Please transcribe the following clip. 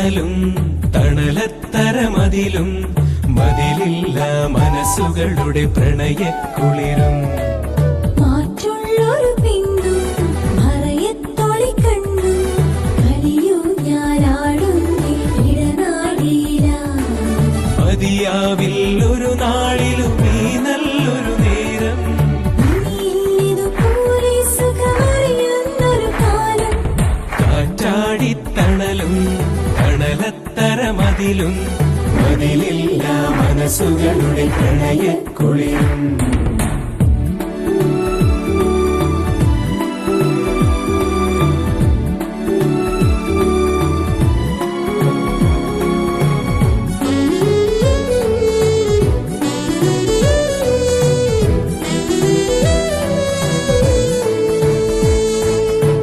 തണലും തണലത്തരമതിലും മതിലില്ല മനസ്സുകളുടെ പ്രണയക്കുളിരും മാറ്റുള്ളൊരു പിന്തു മറയത്തൊളി കണ്ടു കളിയൂ ഞാനാടുന്നേ ഇടനാടിയില മതിയാവിൽ ഒരു നാളിലും നീ നല്ലൊരു നേരം ഇതുപോലെ സുഖമറിയുന്നൊരു കാലം കാറ്റാടിത്തണലും തണലത്തരമതിലും മതിലില്ല മനസ്സുകളുടെ പ്രണയക്കുളിരും